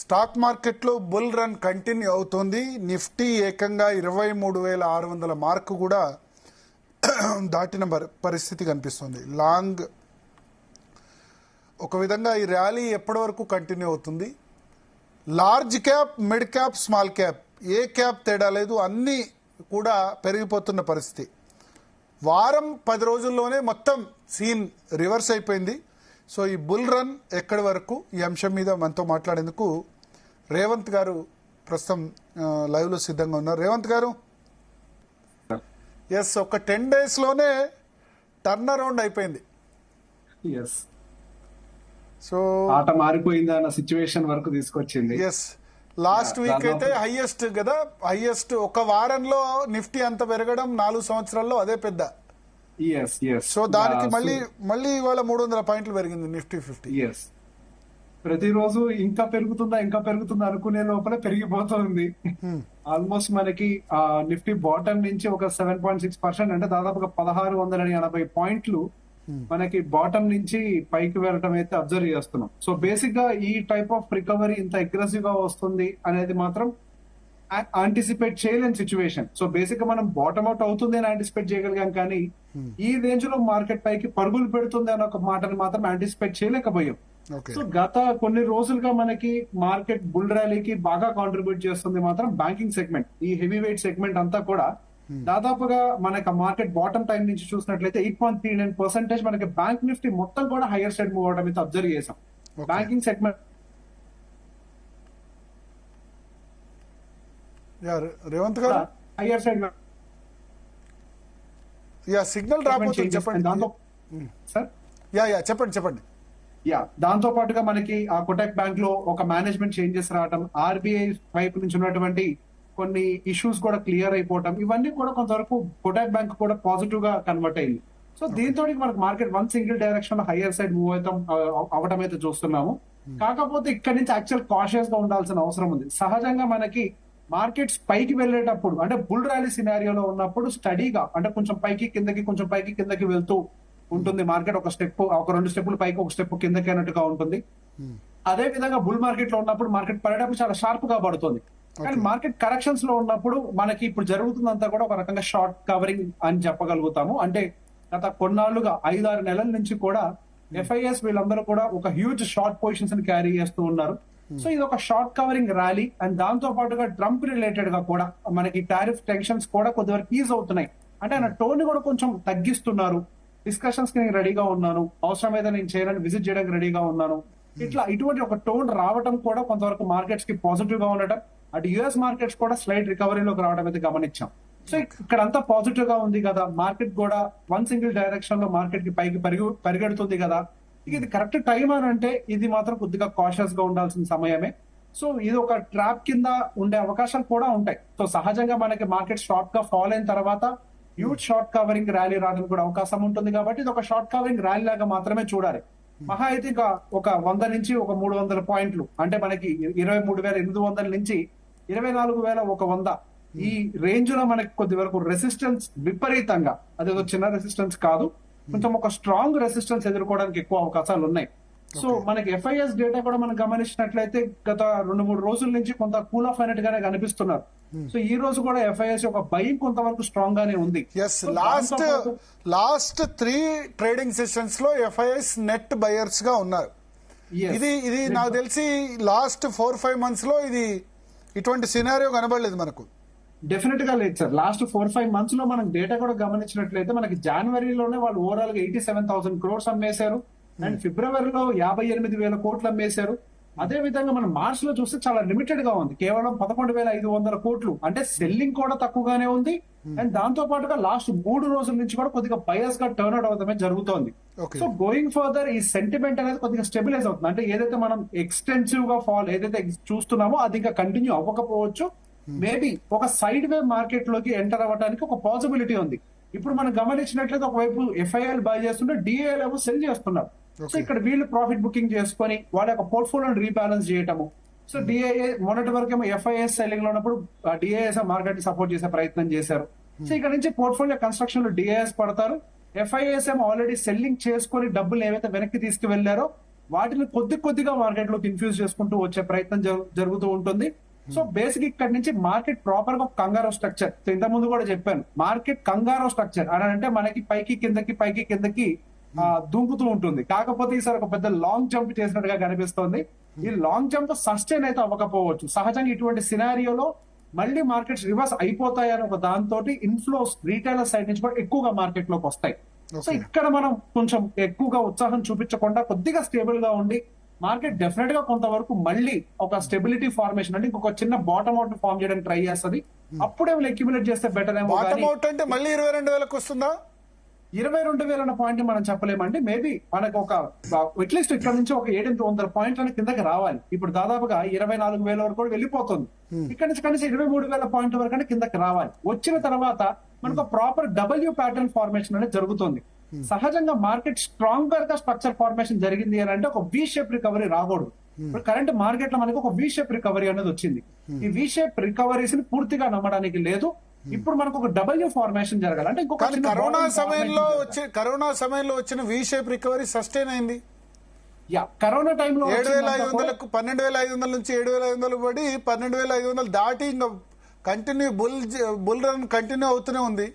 Stock మార్కెట్లో bull run continue అవుతోంది. Nifty ఏకంగా 23,600 మార్కు కూడా దాటిన పరిస్థితి కనిపిస్తుంది. లాంగ్ ఒక విధంగా ఈ ర్యాలీ ఎప్పటి వరకు కంటిన్యూ అవుతుంది? Large cap, mid cap, small cap, ఏ క్యాప్ తేడా లేదు, అన్నీ కూడా పెరిగిపోతున్న పరిస్థితి. వారం 10 రోజుల్లోనే మొత్తం సీన్ రివర్స్ అయిపోయింది. సో ఈ బుల్ రన్ ఎక్కడి వరకు, ఈ అంశం మీద మనతో మాట్లాడేందుకు రేవంత్ గారు ప్రస్తుతం లైవ్లో సిద్ధంగా ఉన్నారు. రేవంత్ గారు, ఎస్, ఒక 10 డేస్లోనే టర్న్ అరౌండ్ అయిపోయింది. సో ఆట మారిపోయింది అన్న సిచ్యువేషన్ వరకు తీసుకొచ్చింది. ఎస్, లాస్ట్ వీక్ అయితే హైయెస్ట్ కదా, హైయెస్ట్ ఒక వారంలో నిఫ్టీ అంత పెరగడం 4 సంవత్సరాల్లో అదే పెద్ద. సో దానికి మళ్ళీ ఇవాళ 300 పాయింట్లు పెరిగింది నిఫ్టీ 50. ప్రతిరోజు ఇంకా పెరుగుతుందా అనుకునే లోపల పెరిగిపోతుంది. ఆల్మోస్ట్ మనకి నిఫ్టీ బాటమ్ నుంచి ఒక 7.6%, అంటే దాదాపుగా 1680 పాయింట్లు మనకి బాటమ్ నుంచి పైకి వెళ్ళడం అయితే అబ్జర్వ్ చేస్తున్నాం. సో బేసిక్ గా ఈ టైప్ ఆఫ్ రికవరీ ఇంత అగ్రెసివ్ గా వస్తుంది అనేది మాత్రం ఆంటిసిపేట్ చేయలేని సిచ్యువేషన్. సో బేసిక్ గా మనం బాటమ్ అవుట్ అవుతుంది అని ఆంటిసిపేట్ చేయగలిగాం, కానీ ఈ రేంజ్ లో మార్కెట్ పైకి పరుగులు పెడుతుంది అన్న ఒక మాటని మాత్రం ఆంటిసిపేట్ చేయలేకపోయాం. సో గత కొన్ని రోజులుగా మనకి మార్కెట్ బుల్ ర్యాలీకి బాగా కాంట్రిబ్యూట్ చేస్తుంది మాత్రం బ్యాంకింగ్ సెగ్మెంట్. ఈ హెవీ వెయిట్ సెగ్మెంట్ అంతా కూడా దాదాపుగా మనకి మార్కెట్ బాటమ్ టైం నుంచి చూసినట్లయితే 8.39% మనకి బ్యాంక్ నిఫ్టీ మొత్తం కూడా హైయర్ సైడ్ మూవ్ అవడం అయితే అబ్జర్వ్ చేసాం. బ్యాంకింగ్ సెగ్మెంట్ రేవంత్ గారు, హైయర్ సైడ్ సిగ్నల్ రాబోతుంది, చెప్పండి సార్. చెప్పండి. దాంతో పాటుగా మనకి ఆ కొటాక్ బ్యాంక్ లో ఒక మేనేజ్మెంట్ చేంజెస్ రావడం, ఆర్బీఐ వైపు నుంచి ఉన్నటువంటి కొన్ని ఇష్యూస్ కూడా క్లియర్ అయిపోవటం, ఇవన్నీ కూడా కొంతవరకు కొటాక్ బ్యాంక్ కూడా పాజిటివ్ గా కన్వర్ట్ అయింది. సో దీంతో మనకి market one single direction hire side move అవడం అయితే చూస్తున్నాము. కాకపోతే ఇక్కడ నుంచి యాక్చువల్ కాషియస్ గా ఉండాల్సిన అవసరం ఉంది. సహజంగా మనకి మార్కెట్స్ పైకి వెళ్ళేటప్పుడు, అంటే బుల్ ర్యాలీ సినారియోలో ఉన్నప్పుడు స్టడీగా, అంటే కొంచెం పైకి కిందకి వెళ్తూ ఉంటుంది మార్కెట్. ఒక 2 స్టెప్పులు పైకి, ఒక స్టెప్ కిందకి అన్నట్టుగా ఉంటుంది. అదే విధంగా బుల్ మార్కెట్ లో ఉన్నప్పుడు మార్కెట్ పడేటప్పుడు చాలా షార్ప్ గా పడుతుంది. కానీ మార్కెట్ కరెక్షన్స్ లో ఉన్నప్పుడు మనకి ఇప్పుడు జరుగుతుందంతా కూడా ఒక రకంగా షార్ట్ కవరింగ్ అని చెప్పగలుగుతాము. అంటే గత కొన్నాళ్లుగా 5-6 నెలల నుంచి కూడా ఎఫ్ఐఎస్ వీళ్ళందరూ కూడా ఒక హ్యూజ్ షార్ట్ పొజిషన్స్ ని క్యారీ చేస్తూ ఉన్నారు. సో ఇది ఒక షార్ట్ కవరింగ్ ర్యాలీ. అండ్ దాంతో పాటుగా ట్రంప్ రిలేటెడ్ గా కూడా మనకి టారిఫ్ టెన్షన్స్ కూడా కొద్దివరకు ఈజ్ అవుతున్నాయి. అంటే ఆయన టోన్ కూడా కొంచెం తగ్గిస్తున్నారు. డిస్కషన్స్ కి నేను రెడీగా ఉన్నాను, అవసరమైతే నేను చేయడానికి విజిట్ చేయడానికి రెడీగా ఉన్నాను, ఇటువంటి ఒక టోన్ రావడం కూడా కొంతవరకు మార్కెట్స్ కి పాజిటివ్ గా ఉండటం, అటు యుఎస్ మార్కెట్స్ కూడా స్లైట్ రికవరీలోకి రావడం అయితే గమనించాం. సో ఇక్కడ అంతా పాజిటివ్ గా ఉంది కదా, మార్కెట్ కూడా వన్ సింగిల్ డైరెక్షన్ లో మార్కెట్ కి పైకి పరిగెడుతుంది కదా, ఇది కరెక్ట్ టైం అని అంటే ఇది మాత్రం కొద్దిగా కాషియస్ గా ఉండాల్సిన సమయమే. సో ఇది ఒక ట్రాప్ కింద ఉండే అవకాశాలు కూడా ఉంటాయి. సో సహజంగా మనకి మార్కెట్ షార్ట్ గా ఫాల్ అయిన తర్వాత హ్యూజ్ షార్ట్ కవరింగ్ ర్యాలీ రావడానికి కూడా అవకాశం ఉంటుంది. కాబట్టి ఇది ఒక షార్ట్ కవరింగ్ ర్యాలీ లాగా మాత్రమే చూడాలి. మహా అయితే ఒక 100 నుంచి ఒక 300 పాయింట్లు, అంటే మనకి 23,800 నుంచి 24,100 ఈ రేంజ్ లో మనకి కొద్ది వరకు రెసిస్టెన్స్ విపరీతంగా, అదేదో చిన్న రెసిస్టెన్స్ కాదు, కొంచెం ఒక స్ట్రాంగ్ రెసిస్టెన్స్ ఎదుర్కోవడానికి ఎక్కువ అవకాశాలు ఉన్నాయి. సో మనకి ఎఫ్ఐఎస్ డేటా కూడా మనం గమనించినట్లయితే గత 2-3 రోజుల నుంచి కొంత కూల్ ఆఫ్ అయినట్టుగానే కనిపిస్తున్నారు. సో ఈ రోజు కూడా ఎఫ్ఐఎస్ ఒక బయింగ్ కొంతవరకు స్ట్రాంగ్ గానే ఉంది. లాస్ట్ 3 ట్రేడింగ్ సెషన్స్ లో ఎఫ్ఐఎస్ నెట్ బయర్స్ గా ఉన్నారు. ఇది నాకు తెలిసి లాస్ట్ 4-5 మంత్స్ లో ఇది ఇటువంటి సినారియో కనబడలేదు మనకు. డెఫినెట్ గా లేదు సార్. లాస్ట్ 4-5 మంత్స్ లో మనం డేటా కూడా గమనించినట్లయితే మనకి జనవరిలోనే వాళ్ళు ఓవరాల్ గా 87,000 crores అమ్మేశారు, అండ్ ఫిబ్రవరిలో 58,000 కోట్లు అమ్మేశారు. అదే విధంగా మనం మార్చ్ లో చూస్తే చాలా లిమిటెడ్ గా ఉంది, కేవలం 11,500 కోట్లు. అంటే సెల్లింగ్ కూడా తక్కువగానే ఉంది. అండ్ దాంతో పాటుగా లాస్ట్ 3 రోజుల నుంచి కూడా కొద్దిగా బయస్ గా టర్న్ అవుట్ అవడమే జరుగుతోంది. సో గోయింగ్ ఫర్దర్ ఈ సెంటిమెంట్ అనేది కొద్దిగా స్టెబిలైజ్ అవుతుంది. అంటే ఏదైతే మనం ఎక్స్టెన్సివ్ గా ఫాల్ ఏదైతే చూస్తున్నామో అది ఇంకా కంటిన్యూ అవ్వకపోవచ్చు. మేబీ ఒక సైడ్ వేవ్ మార్కెట్ లోకి ఎంటర్ అవ్వడానికి ఒక పాసిబిలిటీ ఉంది. ఇప్పుడు మనం గమనించినట్లయితే ఒకవైపు ఎఫ్ఐఎల్ బై చేస్తుంటే డిఐఎల్ ఏమో సెల్ చేస్తున్నారు. సో ఇక్కడ వీళ్ళు ప్రాఫిట్ బుకింగ్ చేసుకొని వాళ్ళ యొక్క పోర్ట్ఫోలియోని రీబ్యాలెన్స్ చేయటము. సో డిఐఏ మొన్నటి వరకేమో ఎఫ్ఐఎస్ సెల్లింగ్ లో ఉన్నప్పుడు డిఐఎస్ మార్కెట్ ని సపోర్ట్ చేసే ప్రయత్నం చేశారు. సో ఇక్కడ నుంచి పోర్ట్ఫోలియో కన్స్ట్రక్షన్ లో డిఐఎస్ పడతారు. ఎఫ్ఐఎస్ ఏమో ఆల్రెడీ సెల్లింగ్ చేసుకొని డబ్బులు ఏవైతే వెనక్కి తీసుకువెళ్లారో వాటిని కొద్దిగా మార్కెట్ లోకి ఇన్ఫ్యూజ్ చేసుకుంటూ వచ్చే ప్రయత్నం జరుగుతూ ఉంటుంది. సో బేసిక్ ఇక్కడ నుంచి మార్కెట్ ప్రాపర్ గా కంగారో స్ట్రక్చర్, ఇంత ముందు కూడా చెప్పాను, మార్కెట్ కంగారో స్ట్రక్చర్ అని అంటే మనకి పైకి కిందకి దూకుతూ ఉంటుంది. కాకపోతే ఈసారి ఒక పెద్ద లాంగ్ జంప్ చేసినట్టుగా కనిపిస్తోంది. ఈ లాంగ్ జంప్ స్టైన్ అయితే అవ్వకపోవచ్చు. సహజంగా ఇటువంటి సినారియోలో మళ్ళీ మార్కెట్స్ రివర్స్ అయిపోతాయని ఒక దాంతో ఇన్ఫ్లోస్ రీటైలర్ సైడ్ నుంచి కూడా ఎక్కువగా మార్కెట్ లోకి వస్తాయి. సో ఇక్కడ మనం కొంచెం ఎక్కువగా ఉత్సాహం చూపించకుండా కొద్దిగా స్టేబుల్ గా ఉండి మార్కెట్ డెఫినెట్ గా కొంతవరకు మళ్ళీ ఒక స్టెబిలిటీ ఫార్మేషన్ అంటే ఇంకొక చిన్న బాటమ్ అవుట్ ఫార్మ్ చేయడానికి ట్రై చేస్తుంది. అప్పుడేమో అక్యుములేట్ చేస్తే బెటర్ ఏమో. బాటమ్ అవుట్ అంటే మళ్ళీ 22,000 వస్తుందా? 22,000 అన్న పాయింట్ మనం చెప్పలేమండి. మేబీ మనకు ఒక అట్లీస్ట్ ఇక్కడ నుంచి ఒక 700 పాయింట్ల కిందకి రావాలి. ఇప్పుడు దాదాపుగా 24,000 వరకు కూడా వెళ్ళిపోతుంది. ఇక్కడ నుంచి కనీసం 23,000 పాయింట్ల వరకు కిందకి రావాలి. వచ్చిన తర్వాత మనకు ప్రాపర్ డబ్ల్యూ ప్యాటర్న్ ఫార్మేషన్ అనేది జరుగుతుంది. సహజంగా మార్కెట్ స్ట్రాంగర్ గా స్ట్రక్చర్ ఫార్మేషన్ జరిగింది అని అంటే ఒక వి షేప్ రికవరీ రాకూడదు. ఇప్పుడు కరెంట్ మార్కెట్ లో మనకి ఒక వి షేప్ రికవరీ అనేది వచ్చింది. ఈ వి షేప్ రికవరీస్ ని పూర్తిగా నమ్మడానికి లేదు. ఇప్పుడు మనకు ఒక డబ్ల్యూ ఫార్మేషన్ జరగాలి అంటే ఇంకొక కరోనా సమయంలో వచ్చిన వి షేప్ రికవరీ సస్టైన్ అయింది. కరోనా టైంలో 7,500కు 12,500 నుంచి 7,500 పడి 12,500 దాటి ఇంకా కంటిన్యూ బుల్ రన్ కంటిన్యూ అవుతూనే ఉంది.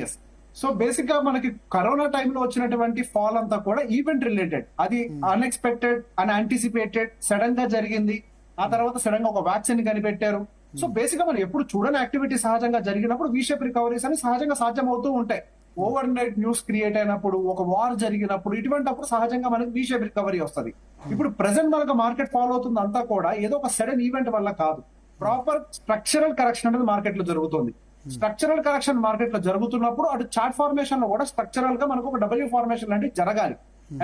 ఎస్. సో బేసిక్ గా మనకి కరోనా టైంలో వచ్చినటువంటి ఫాల్ అంతా కూడా ఈవెంట్ రిలేటెడ్. అది అన్ఎక్స్పెక్టెడ్ అండ్ యాంటిసిపేటెడ్ సడన్ గా జరిగింది. ఆ తర్వాత సడన్ గా ఒక వ్యాక్సిన్ కనిపెట్టారు. సో బేసిక్ గా మనం ఎప్పుడు చూడని యాక్టివిటీ సహజంగా జరిగినప్పుడు వీషేప్ రికవరీస్ అని సహజంగా సాధ్యం అవుతూ ఉంటాయి. ఓవర్ నైట్ న్యూస్ క్రియేట్ అయినప్పుడు, ఒక వార్ జరిగినప్పుడు, ఇటువంటిప్పుడు సహజంగా మనకి వీషేప్ రికవరీ వస్తుంది. ఇప్పుడు ప్రెసెంట్ మనకు మార్కెట్ ఫాలో అవుతుంది అంతా కూడా ఏదో ఒక సడన్ ఈవెంట్ వల్ల కాదు. ప్రాపర్ స్ట్రక్చరల్ కరెక్షన్ అనేది మార్కెట్ లో జరుగుతుంది. స్ట్రక్చరల్ కరెక్షన్ మార్కెట్ లో జరుగుతున్నప్పుడు అటు చార్ట్ ఫార్మేషన్ లో కూడా స్ట్రక్చరల్ గా మనకు ఒక డబ్ల్యూ ఫార్మేషన్ లాంటివి జరగాలి.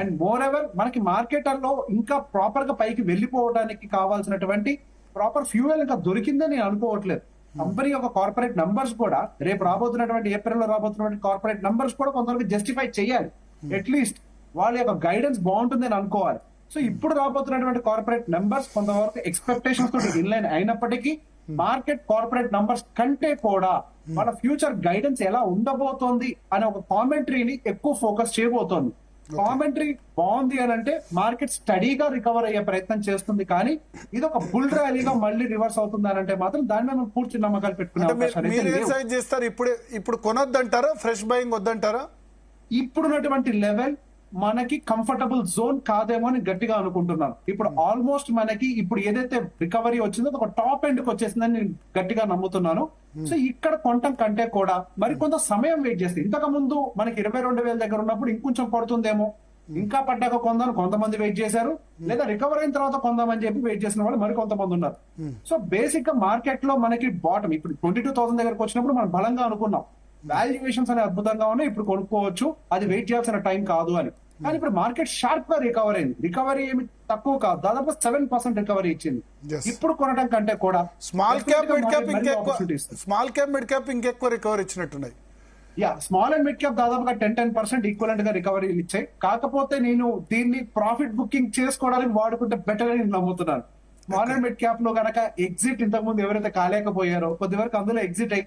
అండ్ మోర్ ఎవర్ మనకి మార్కెట్ లో ఇంకా ప్రాపర్ గా పైకి వెళ్లిపోవడానికి కావాల్సినటువంటి ప్రాపర్ ఫ్యూయల్ ఇంకా దొరికిందని నేను అనుకోవట్లేదు. కంపెనీ యొక్క కార్పొరేట్ నంబర్స్ కూడా రేపు రాబోతున్నటువంటి ఏప్రిల్ లో రాబోతున్నటువంటి కార్పొరేట్ నంబర్స్ కూడా కొంతవరకు జస్టిఫై చేయాలి. అట్లీస్ట్ వాళ్ళ యొక్క గైడెన్స్ బాగుంటుంది అని అనుకోవాలి. సో ఇప్పుడు రాబోతున్నటువంటి కార్పొరేట్ నంబర్స్ కొంతవరకు ఎక్స్పెక్టేషన్స్ తోటి ఇన్లైన్ అయినప్పటికీ మార్కెట్ కార్పొరేట్ నంబర్స్ కంటే కూడా వాళ్ళ ఫ్యూచర్ గైడెన్స్ ఎలా ఉండబోతోంది అనే ఒక కామెంటరీని ఎక్కువ ఫోకస్ చేయబోతోంది. కామెంటరీ బాగుంది అని అంటే మార్కెట్ స్టడీగా రికవర్ అయ్యే ప్రయత్నం చేస్తుంది. కానీ ఇది ఒక బుల్ ర్యాలీగా మళ్ళీ రివర్స్ అవుతుంది అని అంటే మాత్రం దాని మీద పూర్తి నమ్మకాలు పెట్టుకునే చేస్తారు. ఇప్పుడు కొనొద్దంటారా? Fresh buying వద్దంటారా? ఇప్పుడున్నటువంటి లెవెల్ మనకి కంఫర్టబుల్ జోన్ కాదేమో అని గట్టిగా అనుకుంటున్నాను. ఇప్పుడు ఆల్మోస్ట్ మనకి ఇప్పుడు ఏదైతే రికవరీ వచ్చిందో ఒక టాప్ ఎండ్ కి వచ్చేసిందని నేను గట్టిగా నమ్ముతున్నాను. సో ఇక్కడ కొనటం కంటే కూడా మరి కొంత సమయం వెయిట్ చేస్తే, ఇంతకు ముందు మనకి 22,000 దగ్గర ఉన్నప్పుడు ఇంకొంచెం పడుతుందేమో, ఇంకా పడ్డాక కొందామని కొంతమంది వెయిట్ చేశారు, లేదా రికవర్ అయిన తర్వాత కొందామని చెప్పి వెయిట్ చేసిన వాళ్ళు మరి కొంతమంది ఉన్నారు. సో బేసిక్ గా మార్కెట్ లో మనకి బాటం ఇప్పుడు 22,000 దగ్గరకు వచ్చినప్పుడు మనం బలంగా అనుకున్నాం వాల్యుయేషన్స్ అనే అద్భుతంగా ఉన్నాయి, ఇప్పుడు కొనుక్కోవచ్చు, అది వెయిట్ చేయాల్సిన టైం కాదు అని. కానీ ఇప్పుడు మార్కెట్ షార్ప్ గా రికవర్ అయింది. రికవరీ ఏమి తక్కువ కాదు, దాదాపు 7% రికవరీ ఇచ్చింది. ఇప్పుడు కొనడం కంటే కూడా స్మాల్ క్యాప్ మిడ్ క్యాప్ ఇంకెక్కువ రికవరీ ఇచ్చినట్టున్నాయి. స్మాల్ అండ్ మిడ్ క్యాప్ దాదాపుగా 10% ఈక్వలెంట్ గా రికవరీ ఇచ్చాయి. కాకపోతే నేను దీన్ని ప్రాఫిట్ బుకింగ్ చేసుకోవడానికి వాడుకుంటే బెటర్ అని నమ్ముతున్నాను. స్మాల్ అండ్ మిడ్ క్యాప్ లో కనుక ఎగ్జిట్ ఇంతకు ముందు ఎవరైతే కాలేకపోయారో కొద్ది వరకు అందులో ఎగ్జిట్ అయ్యి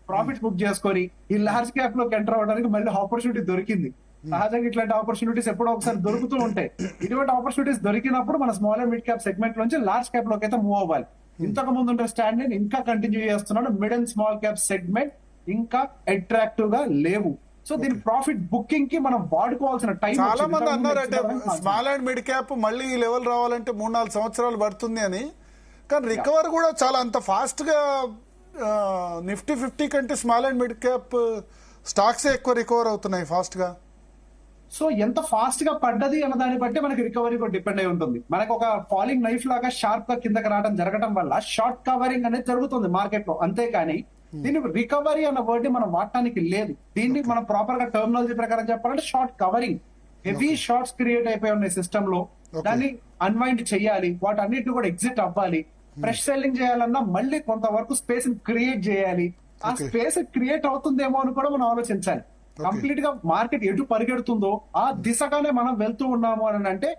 ప్రాఫిట్ బుక్ చేసుకొని ఈ లార్జ్ క్యాప్ లోకి ఎంటర్ అవ్వడానికి మళ్ళీ ఆపర్చునిటీ దొరికింది. సహజంగా ఇట్లాంటి ఆపర్చునిటీస్ ఎప్పుడో ఒకసారి దొరుకుతూ ఉంటాయి. ఇటువంటి ఆపర్చునిటీస్ దొరికినప్పుడు మన small and mid cap segment నుంచి లార్జ్ క్యాప్ లోకి అయితే మూవ్ అవ్వాలి. ఇంతకు ముందు ఉండే స్టాండ్ నేను ఇంకా కంటిన్యూ చేస్తున్నాను. Mid and small cap segment ఇంకా అట్రాక్టివ్ గా లేవు. సో దీని ప్రాఫిట్ బుకింగ్ కి మనం వాడుకోవాల్సిన టైం. చాలా మంది అన్నారంటే స్మాల్ అండ్ మిడ్ క్యాప్ మళ్ళీ ఈ లెవెల్ రావాలంటే 3-4 సంవత్సరాలు పడుతుంది అని. కానీ రికవర్ కూడా చాలా అంత ఫాస్ట్ గా నిఫ్టీ 50 కంటే small and mid cap stocks ఎక్కువ రికవర్ అవుతున్నాయి ఫాస్ట్ గా. సో ఎంత ఫాస్ట్ గా పడ్డది అన్న దాన్ని బట్టి మనకి రికవరీ కూడా డిపెండ్ అయి ఉంటుంది. మనకు ఒక ఫాలింగ్ నైఫ్ లాగా షార్ప్ గా కిందకి రావడం జరగడం వల్ల షార్ట్ కవరింగ్ అనేది జరుగుతుంది మార్కెట్ లో. అంతేకాని దీన్ని రికవరీ అన్న వర్డ్ మనం వాడటానికి లేదు. దీన్ని మనం ప్రాపర్ గా టర్మినాలజీ ప్రకారం చెప్పాలంటే short covering. Heavy shorts create అయిపోయి ఉన్నాయి సిస్టమ్ లో, దాన్ని అన్వైండ్ చేయాలి, వాటన్నిటిని కూడా ఎగ్జిట్ అవ్వాలి. ఫ్రెష్ సెల్లింగ్ చేయాలన్నా మళ్ళీ కొంతవరకు స్పేస్ క్రియేట్ చేయాలి. ఆ స్పేస్ క్రియేట్ అవుతుందేమో అని కూడా మనం ఆలోచించాలి. కంప్లీట్ గా మార్కెట్ ఎటు పరిగెడుతుందో ఆ దిశగానే మనం వెళ్తూ ఉన్నాము అని అంటే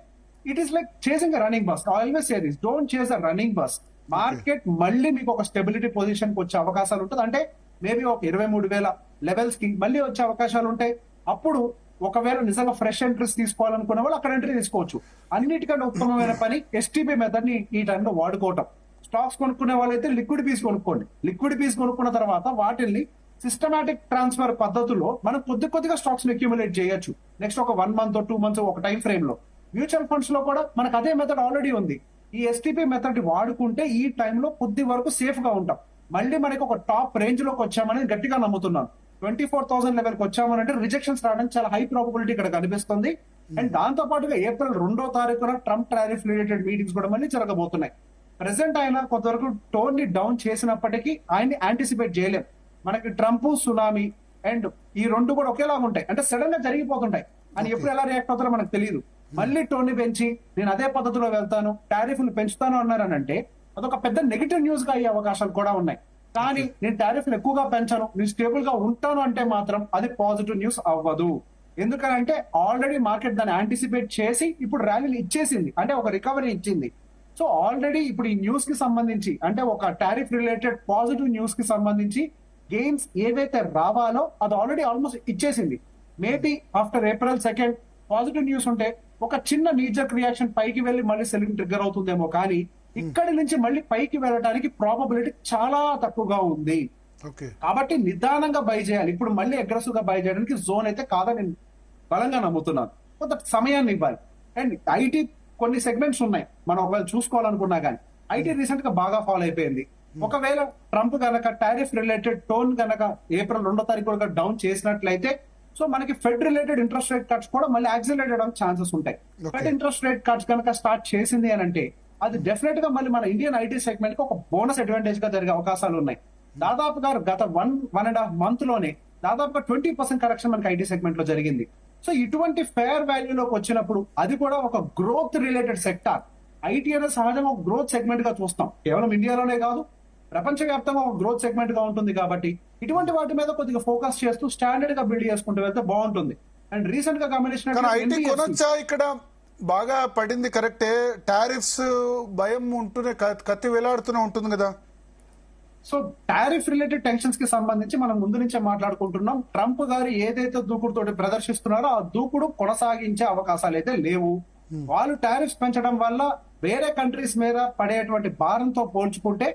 it is like chasing running bus. Always say this, don't చేస్ అ రన్నింగ్ బస్. మార్కెట్ మళ్ళీ మీకు ఒక స్టెబిలిటీ పొజిషన్ కి వచ్చే అవకాశాలు ఉంటుంది. అంటే మేబీ ఒక 23,000 లెవెల్స్ కి మళ్ళీ వచ్చే అవకాశాలు ఉంటాయి. అప్పుడు ఒకవేళ నిజంగా ఫ్రెష్ ఎంట్రీస్ తీసుకోవాలనుకునే వాళ్ళు అక్కడ ఎంట్రీ తీసుకోవచ్చు. అన్నిటికంటే ఉత్తమమైన పని ఎస్టీపీ మెథడ్ ని ఈ టైంలో వాడుకోవటం. స్టాక్స్ కొనుక్కునే వాళ్ళైతే లిక్విడ్ పీస్ కొనుక్కోండి. లిక్విడ్ పీస్ కొనుక్కున్న తర్వాత వాటిల్ని సిస్టమాటిక్ ట్రాన్స్ఫర్ పద్ధతిలో మనం కొద్దిగా స్టాక్స్ ని అక్యూములేట్ చేయొచ్చు. నెక్స్ట్ ఒక 1 month 2 months ఒక టైం ఫ్రేమ్ లో. మ్యూచువల్ ఫండ్స్ లో కూడా మనకు అదే మెథడ్ ఆల్రెడీ ఉంది. ఈ ఎస్టీపీ మెథడ్ వాడుకుంటే ఈ టైంలో కొద్ది వరకు సేఫ్ గా ఉంటాం. మళ్ళీ మనకి ఒక టాప్ రేంజ్ లోకి వచ్చామని గట్టిగా నమ్ముతున్నాను. 24,000 లెవెల్ కి వచ్చామనంటే రిజెక్షన్స్ రావడానికి చాలా హై ప్రాబబిలిటీ ఇక్కడ కనిపిస్తుంది. అండ్ దాంతో పాటుగా ఏప్రిల్ 2వ తారీఖున ట్రంప్ టారిఫ్ రిలేటెడ్ మీటింగ్స్ కూడా మళ్ళీ జరగబోతున్నాయి. ప్రెసెంట్ ఆయన కొంతవరకు టోన్ ని డౌన్ చేసినప్పటికీ ఆయన్ని యాంటిసిపేట్ చేయలేం. మనకి ట్రంప్ సునామీ అండ్ ఈ రెండు కూడా ఒకేలాగా ఉంటాయి, అంటే సడన్ గా జరిగిపోతుంటాయి. అని ఎప్పుడు ఎలా రియాక్ట్ అవుతారో మనకు తెలియదు. మళ్ళీ టోన్ ని పెంచి నేను అదే పద్ధతిలో వెళ్తాను, టారిఫ్లు పెంచుతాను అన్నారనంటే అదొక పెద్ద నెగిటివ్ న్యూస్ గా అయ్యే అవకాశాలు కూడా ఉన్నాయి. కానీ నేను టారిఫ్లు ఎక్కువగా పెంచాను, నేను స్టేబుల్ గా ఉంటాను అంటే మాత్రం అది పాజిటివ్ న్యూస్ అవ్వదు. ఎందుకంటే ఆల్రెడీ మార్కెట్ దాన్ని యాంటిసిపేట్ చేసి ఇప్పుడు ర్యాలీలు ఇచ్చేసింది, అంటే ఒక రికవరీ ఇచ్చింది. సో ఆల్రెడీ ఇప్పుడు ఈ న్యూస్ కి సంబంధించి అంటే ఒక టారిఫ్ రిలేటెడ్ పాజిటివ్ న్యూస్ కి సంబంధించి గెయిన్స్ ఏవైతే రావాలో అది ఆల్రెడీ ఆల్మోస్ట్ ఇచ్చేసింది. Maybe after April 2 positive news ఉంటే ఒక చిన్న నీజర్ రియాక్షన్ పైకి వెళ్లి మళ్ళీ సెల్లింగ్ ట్రిగ్గర్ అవుతుందేమో, కానీ ఇక్కడి నుంచి మళ్ళీ పైకి వెళ్ళడానికి ప్రాబబిలిటీ చాలా తక్కువగా ఉంది. కాబట్టి నిదానంగా బై చేయాలి. ఇప్పుడు మళ్ళీ అగ్రెసివ్ గా బై చేయడానికి జోన్ అయితే కాదని నేను బలంగా నమ్ముతున్నాను. కొంత సమయాన్ని ఇవ్వాలి. అండ్ ఐటీ కొన్ని సెగ్మెంట్స్ ఉన్నాయి మనం ఒకవేళ చూసుకోవాలనుకున్నా కానీ ఐటీ రీసెంట్ గా బాగా ఫాలో అయిపోయింది. ఒకవేళ ట్రంప్ గనక టారిఫ్ రిలేటెడ్ టోన్ గనక ఏప్రిల్ 2వ తారీఖు డౌన్ చేసినట్లయితే సో మనకి fed related interest rate cuts కూడా మళ్ళీ యాక్సిలరేట్ అవడానికి ఛాన్సెస్ ఉంటాయి. ఫెడ్ ఇంట్రెస్ట్ రేట్ కట్స్ కనుక స్టార్ట్ చేసింది అని అంటే అది డెఫినెట్ గా మళ్ళీ మన ఇండియన్ ఐటీ సెగ్మెంట్ కి ఒక బోనస్ అడ్వాంటేజ్ గా జరిగే అవకాశాలు ఉన్నాయి. దాదాపుగా గత 1.5 month లోనే దాదాపుగా 20% కరెక్షన్ మనకి ఐటీ సెగ్మెంట్ లో జరిగింది. సో ఇటువంటి ఫేర్ వాల్యూలోకి వచ్చినప్పుడు అది కూడా ఒక గ్రోత్ రిలేటెడ్ సెక్టార్. ఐటీ అనేది సహజంగా ఒక గ్రోత్ సెగ్మెంట్ గా చూస్తాం, కేవలం ఇండియాలోనే కాదు ప్రపంచవ్యాప్తంగా ఒక గ్రోత్ సెగ్మెంట్ గా ఉంటుంది. కాబట్టి ఇటువంటి వాటి మీద కొద్దిగా ఫోకస్ చేస్తూ స్టాండర్డ్ గా బిల్డ్ చేసుకుంటూ వెళ్తే బాగుంటుంది. అండ్ రీసెంట్ గా గమనించిన ఇక్కడ బాగా పడింది కరెక్టే, టారిఫ్స్ భయం ఉంటూనే కత్తి వేలాడుతూనే ఉంటుంది కదా. సో టారిఫ్ రిలేటెడ్ టెన్షన్స్ కి సంబంధించి మనం ముందు నుంచే మాట్లాడుకుంటున్నాం. ట్రంప్ గారు ఏదైతే దూకుడుతోటి ప్రదర్శిస్తున్నారో ఆ దూకుడు కొనసాగించే అవకాశాలు అయితే లేవు. వాళ్ళు టారిఫ్స్ పెంచడం వల్ల వేరే కంట్రీస్ మీద పడేటువంటి భారంతో పోల్చుకుంటే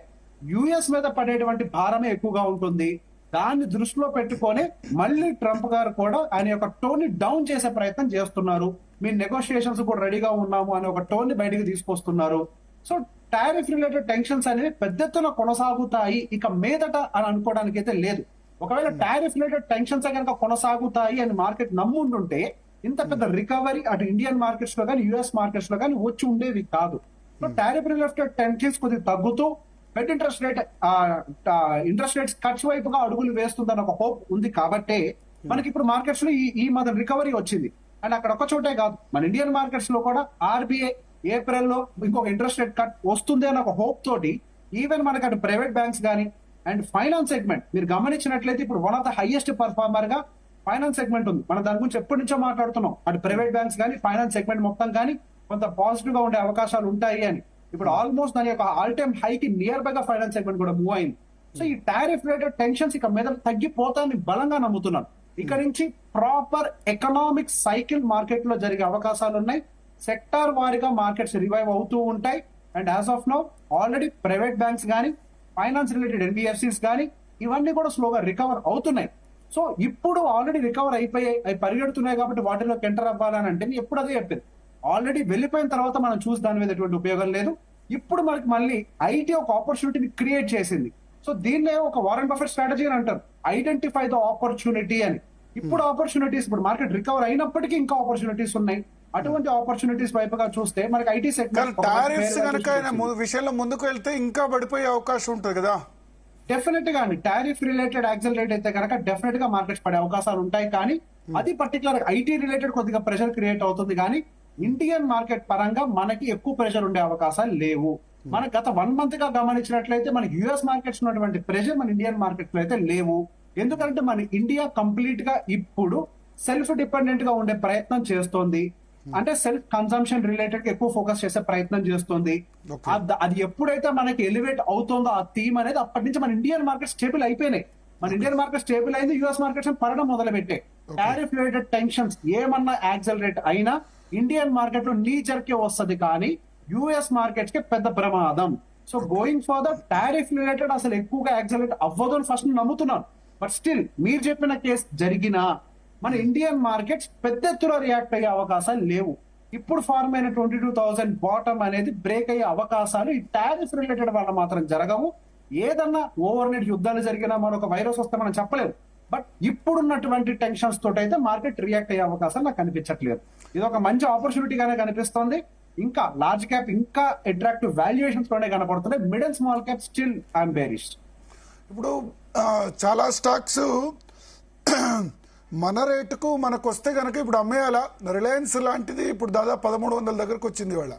యుఎస్ మీద పడేటువంటి భారమే ఎక్కువగా ఉంటుంది. దాన్ని దృష్టిలో పెట్టుకొని మళ్ళీ ట్రంప్ గారు కూడా ఆయన యొక్క టోన్ ని డౌన్ చేసే ప్రయత్నం చేస్తున్నారు. మీ నెగోషియేషన్స్ కూడా రెడీగా ఉన్నాము అనే ఒక టోన్ ని బయటకు తీసుకొస్తున్నారు. సో టారిఫ్ రిలేటెడ్ టెన్షన్స్ అనేవి పెద్ద ఎత్తున కొనసాగుతాయి ఇక మీదట అని అనుకోవడానికి అయితే లేదు. ఒకవేళ టారిఫ్ రిలేటెడ్ టెన్షన్స్ కనుక కొనసాగుతాయి అని మార్కెట్ నమ్ముంటుంటే ఇంత పెద్ద రికవరీ అటు ఇండియన్ మార్కెట్స్ లో కానీ యుఎస్ మార్కెట్స్ లో కానీ వచ్చి ఉండేవి కాదు. సో టారిఫ్ రిలేటెడ్ టెన్షన్స్ కొద్దిగా తగ్గుతూ ఫెడ్ ఇంట్రెస్ట్ రేట్స్ కట్స్ వైపుగా అడుగులు వేస్తుందని ఒక హోప్ ఉంది. కాబట్టే మనకి ఇప్పుడు మార్కెట్స్ లో ఈ మధ్య రికవరీ వచ్చింది. అండ్ అక్కడ ఒక చోటే కాదు, మన ఇండియన్ మార్కెట్స్ లో కూడా ఆర్బీఐ ఏప్రిల్ లో ఇంకొక ఇంట్రెస్ట్ రేట్ కట్ వస్తుంది అన్న ఒక హోప్ తోటి ఈవెన్ మనకి అటు ప్రైవేట్ బ్యాంక్స్ కానీ అండ్ ఫైనాన్స్ సెగ్మెంట్ మీరు గమనించినట్లయితే ఇప్పుడు one of the highest performer గా ఫైనాన్స్ సెగ్మెంట్ ఉంది. మనం దాని గురించి ఎప్పటి నుంచో మాట్లాడుతున్నాం. అటు ప్రైవేట్ బ్యాంక్స్ కానీ ఫైనాన్స్ సెగ్మెంట్ మొత్తం కానీ కొంత పాజిటివ్ గా ఉండే అవకాశాలు ఉంటాయి అని. ఇప్పుడు ఆల్మోస్ట్ దాని యొక్క ఆల్ టైమ్ హై కి నియర్ బై గా ఫైనాన్స్ సెగ్మెంట్ కూడా మూవ్ అయింది. సో ఈ టారిఫ్ రిలేటెడ్ టెన్షన్స్ ఇక మీద తగ్గిపోతాయని బలంగా నమ్ముతున్నాను. ఇక్కడ నుంచి ప్రాపర్ ఎకనామిక్ సైకిల్ మార్కెట్ లో జరిగే అవకాశాలు ఉన్నాయి. సెక్టార్ వారీగా మార్కెట్స్ రివైవ్ అవుతూ ఉంటాయి. And as of now already private banks కానీ ఫైనాన్స్ రిలేటెడ్ ఎన్బిఎఫ్సిస్ కానీ ఇవన్నీ కూడా స్లోగా రికవర్ అవుతున్నాయి. సో ఇప్పుడు ఆల్రెడీ రికవర్ అయిపోయాయి, అవి పరిగెడుతున్నాయి. కాబట్టి వాటిలోకి ఎంటర్ అవ్వాలని అంటే ఎప్పుడు అదే చెప్పింది. ఆల్రెడీ వెళ్ళిపోయిన తర్వాత మనం చూసి దాని మీద ఎటువంటి ఉపయోగం లేదు. ఇప్పుడు మనకి మళ్ళీ ఐటీ ఒక ఆపర్చునిటీని క్రియేట్ చేసింది. సో దీన్నే ఒక వారెన్ బఫెట్ స్ట్రాటజీ అని అంటారు, ఐడెంటిఫై ద ఆపర్చునిటీ అని. ఇప్పుడు ఆపర్చునిటీస్ ఇప్పుడు మార్కెట్ రికవర్ అయినప్పటికీ ఇంకా ఆపర్చునిటీస్ ఉన్నాయి. అటువంటి ఆపర్చునిటీస్ వైపుగా చూస్తే మనకి ఐటీ సెక్టర్ టారిఫ్స్ కనుక విషయంలో ముందుకు వెళ్తే ఇంకా పడిపోయే అవకాశం ఉంటుంది కదా. డెఫినెట్ గా అండి, టారిఫ్ రిలేటెడ్ యాక్సిలరేట్ అయితే కనుక డెఫినెట్ గా మార్కెట్స్ పడే అవకాశాలు ఉంటాయి. కానీ అది పర్టికులర్ ఐటీ రిలేటెడ్ కొద్దిగా ప్రెషర్ క్రియేట్ అవుతుంది. కానీ ఇండియన్ మార్కెట్ పరంగా మనకి ఎక్కువ ప్రెషర్ ఉండే అవకాశాలు లేవు. మనకి గత 1 month గా గమనించినట్లయితే మనకి యుఎస్ మార్కెట్స్ ఉన్నటువంటి ప్రెషర్ మన ఇండియన్ మార్కెట్ లో అయితే లేవు. ఎందుకంటే మన ఇండియా కంప్లీట్ గా ఇప్పుడు సెల్ఫ్ డిపెండెంట్ గా ఉండే ప్రయత్నం చేస్తోంది. అంటే సెల్ఫ్ కన్సంప్షన్ రిలేటెడ్ గా ఎక్కువ ఫోకస్ చేసే ప్రయత్నం చేస్తుంది. అది ఎప్పుడైతే మనకి ఎలివేట్ అవుతుందో ఆ థీమ్ అనేది అప్పటి నుంచి మన ఇండియన్ మార్కెట్ స్టేబుల్ అయిపోయినాయి. మన ఇండియన్ మార్కెట్ స్టేబుల్ అయింది, యుఎస్ మార్కెట్స్ పడడం మొదలు పెట్టాయి. టారిఫ్ రిలేటెడ్ టెన్షన్స్ ఏమన్నా యాక్సలరేట్ అయినా ఇండియన్ మార్కెట్ లో నీ జరికే వస్తుంది, కానీ యుఎస్ మార్కెట్స్ కి పెద్ద ప్రమాదం. So going for the tariff related అసలు ఎక్కువగా యాక్సలరేట్ అవ్వదు అని ఫస్ట్ నమ్ముతున్నాను. బట్ స్టిల్ మీరు చెప్పిన కేసు జరిగినా మన ఇండియన్ మార్కెట్స్ పెద్ద ఎత్తున రియాక్ట్ అయ్యే అవకాశాలు లేవు. ఇప్పుడు ఫార్మ్ అయిన 22,000 బాటమ్ అనేది బ్రేక్ అయ్యే అవకాశాలు ఈ టారిఫ్ రిలేటెడ్ వల్ల మాత్రం జరగవు. ఏదన్నా ఓవర్ నైట్ యుద్ధాలు జరిగినా మరొక వైరస్ వస్తే మనం చెప్పలేము. బట్ ఇప్పుడున్నటువంటి టెన్షన్స్ తోటి అయితే మార్కెట్ రియాక్ట్ అయ్యే అవకాశాలు నాకు కనిపించట్లేదు. ఇది ఒక మంచి ఆపర్చునిటీగానే కనిపిస్తోంది. ఇంకా లార్జ్ క్యాప్ ఇంకా అట్రాక్టివ్ వాల్యుయేషన్స్ లోనే కనపడుతున్నాయి. Mid and small cap still I'm bearish. ఇప్పుడు చాలా స్టాక్స్ మన రేటుకు మనకు వస్తే కనుక ఇప్పుడు అమ్మేయాలా. రిలయన్స్ లాంటిది ఇప్పుడు దాదాపు 1,300 దగ్గరకు వచ్చింది వాళ్ళ,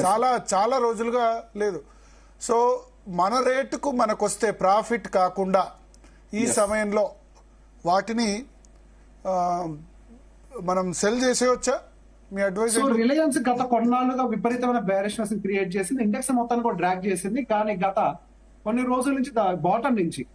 చాలా చాలా రోజులుగా లేదు. సో మన రేటుకు మనకు వస్తే ప్రాఫిట్ కాకుండా ఈ సమయంలో వాటిని మనం సెల్ చేసేయచ్చా? మీ అడ్వైస్? సో రిలయన్స్ గత కొన్నాళ్ళుగా విపరీతమైన బేరిష్నెస్ క్రియేట్ చేసింది, ఇండెక్స్ మొత్తాన్ని కూడా డ్రాగ్ చేసింది. కానీ గత కొన్ని రోజుల నుంచి బాటమ్ నుంచి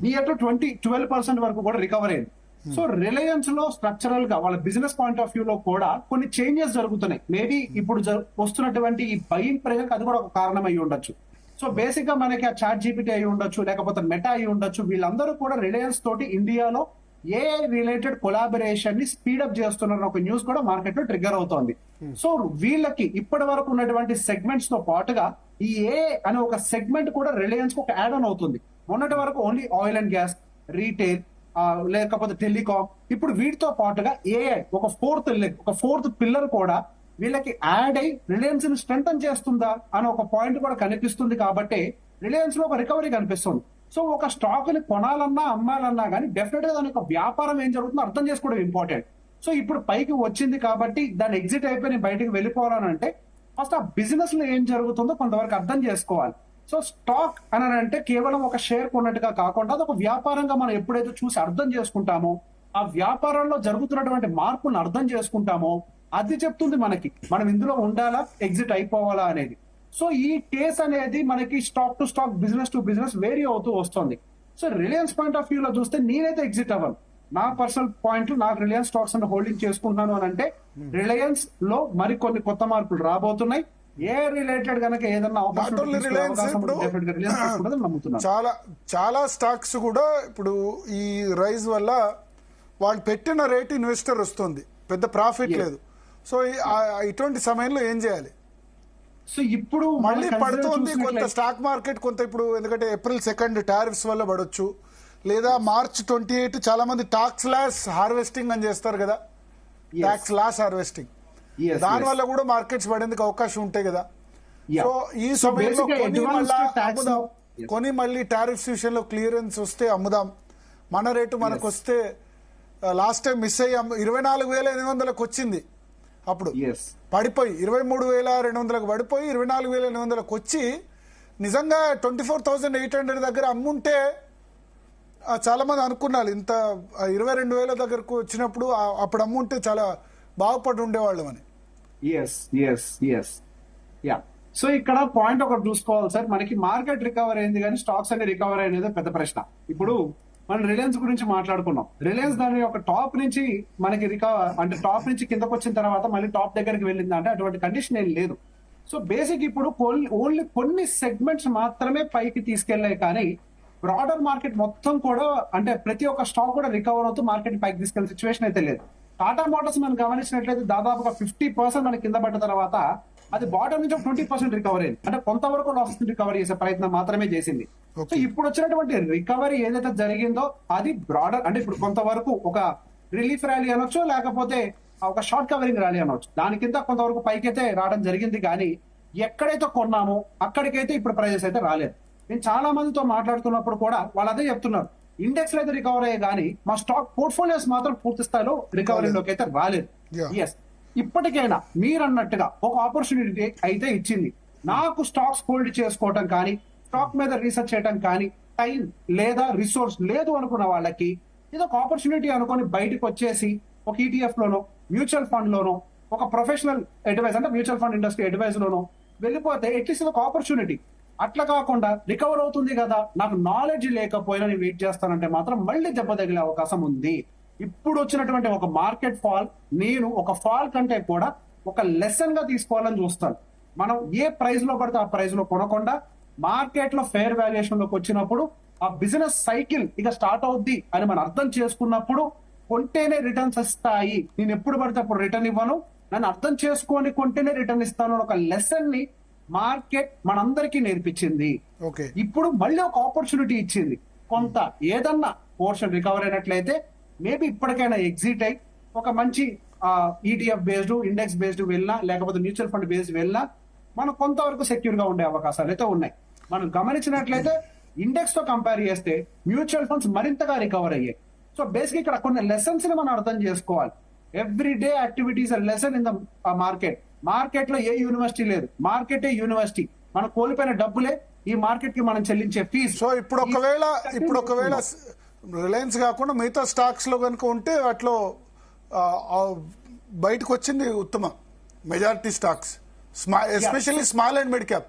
నియర్ టు 12% వరకు కూడా రికవర్ అయింది. సో రిలయన్స్ లో స్ట్రక్చరల్ గా వాళ్ళ బిజినెస్ పాయింట్ ఆఫ్ వ్యూ లో కూడా కొన్ని చేంజెస్ జరుగుతున్నాయి. మేబీ ఇప్పుడు వస్తున్నటువంటి ఈ బయింగ్ ప్రెజర్ అది కూడా ఒక కారణం అయి ఉండొచ్చు. సో బేసిక్ గా మనకి ఆ చాట్ జీపీటీ అయి ఉండొచ్చు, లేకపోతే మెటా అయి ఉండొచ్చు. వీళ్ళందరూ కూడా రిలయన్స్ తోటి ఇండియాలో ఏఐ రిలేటెడ్ కొలాబరేషన్ ని స్పీడప్ చేస్తున్న ఒక న్యూస్ కూడా మార్కెట్ లో ట్రిగ్గర్ అవుతోంది. సో వీళ్ళకి ఇప్పటి వరకు ఉన్నటువంటి సెగ్మెంట్స్ తో పాటుగా ఈ ఏఐ అనే ఒక సెగ్మెంట్ కూడా రిలయన్స్ కు ఒక యాడ్ ఆన్ అవుతుంది. మొన్నటి వరకు only oil and gas, retail, లేకపోతే టెలికాం. ఇప్పుడు వీటితో పాటుగా ఏఐ ఒక ఫోర్త్ పిల్లర్ కూడా వీళ్ళకి యాడ్ అయి రిలయన్స్ ని స్ట్రెంథన్ చేస్తుందా అనే ఒక పాయింట్ కూడా కనిపిస్తుంది. కాబట్టి రిలయన్స్ లో ఒక రికవరీ కనిపిస్తుంది. సో ఒక స్టాక్ ని కొనాలన్నా అమ్మాలన్నా కానీ డెఫినెట్ గా దాని యొక్క వ్యాపారం ఏం జరుగుతుందో అర్థం చేసుకోవడం ఇంపార్టెంట్. సో ఇప్పుడు పైకి వచ్చింది కాబట్టి దాన్ని ఎగ్జిట్ అయిపోయి నేను బయటకు వెళ్ళిపోవాలనంటే ఫస్ట్ ఆ బిజినెస్ లో ఏం జరుగుతుందో కొంతవరకు అర్థం చేసుకోవాలి. సో స్టాక్ అని అంటే కేవలం ఒక షేర్ కొన్నట్టుగా కాకుండా అది ఒక వ్యాపారంగా మనం ఎప్పుడైతే చూసి అర్థం చేసుకుంటామో, ఆ వ్యాపారంలో జరుగుతున్నటువంటి మార్పులను అర్థం చేసుకుంటామో అది చెప్తుంది మనకి మనం ఇందులో ఉండాలా, ఎగ్జిట్ అయిపోవాలా అనేది. సో ఈ కేస్ అనేది మనకి stock to stock, business to business vary అవుతూ వస్తుంది. So Reliance point of view లో చూస్తే నేనైతే ఎగ్జిట్ అవ్వను. నా పర్సనల్ పాయింట్ నాకు రిలయన్స్ స్టాక్స్ అంటే హోల్డింగ్ చేసుకుంటున్నాను అని అంటే రిలయన్స్ లో మరికొన్ని కొత్త మార్పులు రాబోతున్నాయి. ఏ రిలేటెడ్ కనుక ఏదన్నా చాలా స్టాక్స్ కూడా ఇప్పుడు ఈ రైజ్ వల్ల వాళ్ళు పెట్టిన రేట్ ఇన్వెస్టర్ వస్తుంది, పెద్ద ప్రాఫిట్ లేదు. సో ఇటువంటి సమయంలో ఏం చేయాలి? సో ఇప్పుడు మళ్ళీ పడుతుంది కొంత స్టాక్ మార్కెట్ కొంత. ఇప్పుడు ఎందుకంటే April 2 టారిఫ్స్ వల్ల పడవచ్చు, లేదా March 28 చాలా మంది టాక్స్ లాస్ హార్వెస్టింగ్ అని చేస్తారు కదా, టాక్స్ లాస్ హార్వెస్టింగ్, దాని వల్ల కూడా మార్కెట్స్ పడేందుకు అవకాశం ఉంటాయి కదా. సో ఈ సమయంలో కొని మళ్ళీ టారిఫ్స్ విషయంలో క్లియరెన్స్ వస్తే అమ్ముదాం. మన రేటు మనకు వస్తే లాస్ట్ టైం మిస్ అయ్యి 24,800కు వచ్చింది, అప్పుడు పడిపోయి 23,200కు పడిపోయి 24,800కు వచ్చి నిజంగా 24,800 దగ్గర అమ్ముంటే చాలా మంది అనుకున్నారు ఇంత 22,000 దగ్గరకు వచ్చినప్పుడు అప్పుడు అమ్ముంటే చాలా బాగుపడి ఉండేవాళ్ళం అని. సో ఇక్కడ పాయింట్ ఒకటి చూసుకోవాలి సార్, మనకి మార్కెట్ రికవర్ అయింది కానీ స్టాక్స్ అనేది రికవర్ అనేది పెద్ద ప్రశ్న. ఇప్పుడు మనం రిలయన్స్ గురించి మాట్లాడుకున్నాం. రిలయన్స్ దాని ఒక టాప్ నుంచి మనకి రికవర్ అంటే టాప్ నుంచి కిందకు వచ్చిన తర్వాత మళ్ళీ టాప్ దగ్గరికి వెళ్ళింది అంటే అటువంటి కండిషన్ ఏం లేదు. సో బేసిక్ ఇప్పుడు ఓన్లీ కొన్ని సెగ్మెంట్స్ మాత్రమే పైకి తీసుకెళ్లాయి, కానీ బ్రాడర్ మార్కెట్ మొత్తం కూడా అంటే ప్రతి ఒక్క స్టాక్ కూడా రికవర్ అవుతూ మార్కెట్ పైకి తీసుకెళ్లే సిచ్యువేషన్ అయితే లేదు. టాటా మోటార్స్ మనం గమనించినట్లయితే దాదాపుగా 50% మనకి కింద పడ్డ తర్వాత అది బాటమ్ నుంచి 20% రికవర్ అయింది. అంటే కొంతవరకు లాసెస్ రికవర్ చేసే ప్రయత్నం మాత్రమే చేసింది. సో ఇప్పుడు వచ్చినటువంటి రికవరీ ఏదైతే జరిగిందో అది బ్రాడర్ అంటే ఇప్పుడు కొంతవరకు ఒక రిలీఫ్ ర్యాలీ అనొచ్చు, లేకపోతే ఒక షార్ట్ కవరింగ్ ర్యాలీ అనొచ్చు. దాని కింద కొంతవరకు పైకైతే రావడం జరిగింది, కానీ ఎక్కడైతే కొన్నామో అక్కడికైతే ఇప్పుడు ప్రైజెస్ అయితే రాలేదు. నేను చాలా మందితో మాట్లాడుతున్నప్పుడు కూడా వాళ్ళు అదే చెప్తున్నారు, ఇండెక్స్ లో అయితే రికవర్ అయ్యే కానీ మా స్టాక్ పోర్ట్ఫోలియోస్ మాత్రం పూర్తి స్థాయిలో రికవరీలోకి అయితే రాలేదు. ఎస్, ఇప్పటికైనా మీరు అన్నట్టుగా ఒక ఆపర్చునిటీ అయితే ఇచ్చింది. నాకు స్టాక్స్ హోల్డ్ చేసుకోవటం కానీ స్టాక్ మీద రీసెర్చ్ చేయడం కానీ టైం లేదా రిసోర్స్ లేదు అనుకున్న వాళ్ళకి ఇది ఒక ఆపర్చునిటీ అనుకొని బయటకు వచ్చేసి ఒక ETF లోనో మ్యూచువల్ ఫండ్ లోనో ఒక ప్రొఫెషనల్ అడ్వైజ్ అంటే మ్యూచువల్ ఫండ్ ఇండస్ట్రీ అడ్వైజ్ లోనో వెళ్ళిపోతే అట్లీస్ట్ ఒక ఆపర్చునిటీ. అట్లా కాకుండా రికవర్ అవుతుంది కదా, నాకు నాలెడ్జ్ లేకపోయినా నేను వెయిట్ చేస్తానంటే మాత్రం మళ్ళీ దెబ్బ తగిలే అవకాశం ఉంది. ఇప్పుడు వచ్చినటువంటి ఒక మార్కెట్ ఫాల్ నేను ఒక ఫాల్ కంటే కూడా ఒక లెసన్ గా తీసుకోవాలని చూస్తాను. మనం ఏ ప్రైస్ లో పడితే ఆ ప్రైస్ లో కొనకుండా మార్కెట్ లో ఫెయిర్ వాల్యుయేషన్ లోకి వచ్చినప్పుడు ఆ బిజినెస్ సైకిల్ ఇక స్టార్ట్ అవుద్ది అని మనం అర్థం చేసుకున్నప్పుడు కొంటేనే రిటర్న్స్ వస్తాయి, నేను ఎప్పుడు పడితే అప్పుడు రిటర్న్ ఇవ్వను, నన్ను అర్థం చేసుకొని కొంటేనే రిటర్న్ ఇస్తాను అని ఒక లెసన్ ని మార్కెట్ మనందరికీ నేర్పించింది. ఓకే, ఇప్పుడు మళ్ళీ ఒక ఆపర్చునిటీ ఇచ్చింది. కొంత ఏదన్నా పోర్షన్ రికవర్ అయినట్లయితే మేబీ ఇప్పటికైనా ఎగ్జిట్ అయి ఒక మంచి ఈటీఎఫ్ బేస్డ్ ఇండెక్స్ బేస్డ్ వెళ్ళినా లేకపోతే మ్యూచువల్ ఫండ్ బేస్డ్ వెళ్ళినా మనం కొంతవరకు సెక్యూర్ గా ఉండే అవకాశాలు అయితే ఉన్నాయి. మనం గమనించినట్లయితే ఇండెక్స్ తో కంపేర్ చేస్తే మ్యూచువల్ ఫండ్స్ మరింతగా రికవర్ అయ్యాయి. సో బేసిక్ ఇక్కడ కొన్ని లెసన్స్ ని మనం అర్థం చేసుకోవాలి. Every day activities lesson in the market. Market లో ఏ యూనివర్సిటీ లేదు, మార్కెటే యూనివర్సిటీ. మనం కోల్పోయిన డబ్బులే ఈ మార్కెట్ కి మనం చెల్లించే ఫీజు. సో ఇప్పుడు ఒకవేళ రిలయన్స్ కాకుండా మిగతా స్టాక్స్ లో కనుక ఉంటే వాటిలో బయటకు వచ్చింది ఉత్తమం majority stocks, especially small and mid cap.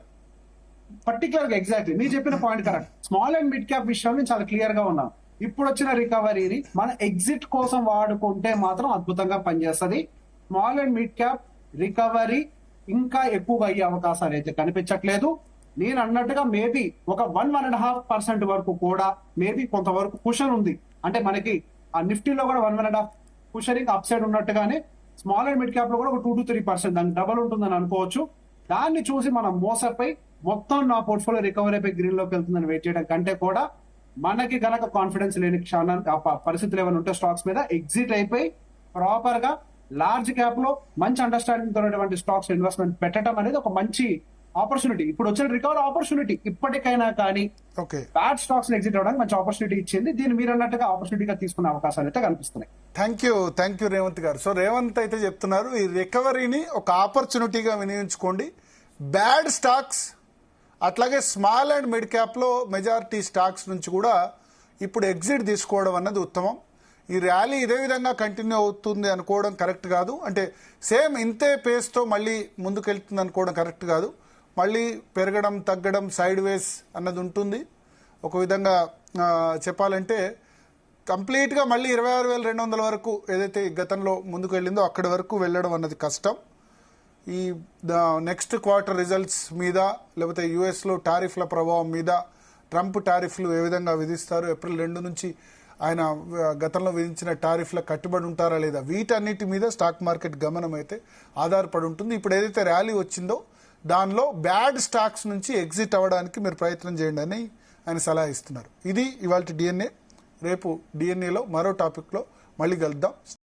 Particular గా ఎగ్జాక్ట్లీ మీరు చెప్పిన point correct. Small and mid cap విషయంలో చాలా క్లియర్ గా ఉన్నాం. ఇప్పుడు వచ్చిన రికవరీని మన ఎగ్జిట్ కోసం వాడుకుంటే మాత్రం అద్భుతంగా పనిచేస్తుంది. Small and mid cap recovery ఇంకా ఎక్కువగా అయ్యే అవకాశాలు అయితే కనిపించట్లేదు. నేను అన్నట్టుగా మేబీ ఒక 1.5% వరకు కూడా మేబీ కొంతవరకు కుషన్ ఉంది. అంటే మనకి ఆ నిఫ్టీలో కూడా 1.5 కుషనింగ్ అప్ సైడ్ ఉన్నట్టుగానే స్మాల్ అండ్ మిడ్ క్యాప్ లో కూడా ఒక 2 to 3% దానికి డబల్ ఉంటుందని అనుకోవచ్చు. దాన్ని చూసి మనం మోసపై మొత్తం నా పోర్ట్ఫోలియో రికవరీ అయిపోయి గ్రీన్ లోకి వెళ్తుందని వెయిట్ చేయడం కంటే కూడా మనకి గనక కాన్ఫిడెన్స్ లేని పరిస్థితులు ఏమైనా ఉంటే స్టాక్స్ మీద ఎగ్జిట్ అయిపోయి ప్రాపర్ గా లార్జ్ క్యాప్ లో మంచి అండర్స్టాండింగ్ తో స్టాక్స్ ఇన్వెస్ట్మెంట్ పెట్టడం అనేది ఒక మంచి ఆపర్చునిటీ. ఇప్పుడు వచ్చిన రికవరీ ఆపర్చునిటీ ఇప్పటికైనా కానీ బ్యాడ్ స్టాక్స్ ఎగ్జిట్ అవడానికి మంచి ఆపర్చునిటీ ఇచ్చింది. దీన్ని మీరు అన్నట్టుగా ఆపర్చునిటీగా తీసుకునే అవకాశాలు అయితే కనిపిస్తున్నాయి. థ్యాంక్ యూ రేవంత్ గారు. సో రేవంత్ అయితే చెప్తున్నారు ఈ రికవరీని ఒక ఆపర్చునిటీగా వినియోగించుకోండి. బ్యాడ్ స్టాక్స్ అట్లాగే స్మాల్ అండ్ మిడ్ క్యాప్ లో మెజారిటీ స్టాక్స్ నుంచి కూడా ఇప్పుడు ఎగ్జిట్ తీసుకోవడం అన్నది ఉత్తమం. ఈ ర్యాలీ ఇదే విధంగా కంటిన్యూ అవుతుంది అనుకోవడం కరెక్ట్ కాదు. అంటే సేమ్ ఇంతే పేస్తో మళ్ళీ ముందుకెళ్తుంది అనుకోవడం కరెక్ట్ కాదు. మళ్ళీ పెరగడం తగ్గడం సైడ్ వేస్ అన్నది ఉంటుంది. ఒక విధంగా చెప్పాలంటే కంప్లీట్గా మళ్ళీ 26,200 వరకు ఏదైతే గతంలో ముందుకు వెళ్ళిందో అక్కడి వరకు వెళ్ళడం అన్నది కష్టం. ఈ నెక్స్ట్ క్వార్టర్ రిజల్ట్స్ మీద లేకపోతే యుఎస్లో టారిఫ్ల ప్రభావం మీద, ట్రంప్ టారిఫ్లు ఏ విధంగా విధిస్తారు, ఏప్రిల్ 2 నుంచి ఆయన గతంలో విధించిన టారిఫ్ల కట్టుబడి ఉంటారా లేదా, వీటన్నిటి మీద స్టాక్ మార్కెట్ గమనం అయితే ఆధారపడి ఉంటుంది. ఇప్పుడు ఏదైతే ర్యాలీ వచ్చిందో దానిలో బ్యాడ్ స్టాక్స్ నుంచి ఎగ్జిట్ అవ్వడానికి మీరు ప్రయత్నం చేయండి అని ఆయన సలహా ఇస్తున్నారు. ఇది ఇవాళ డిఎన్ఏ. రేపు డిఎన్ఏలో మరో టాపిక్లో మళ్ళీ కలుద్దాం.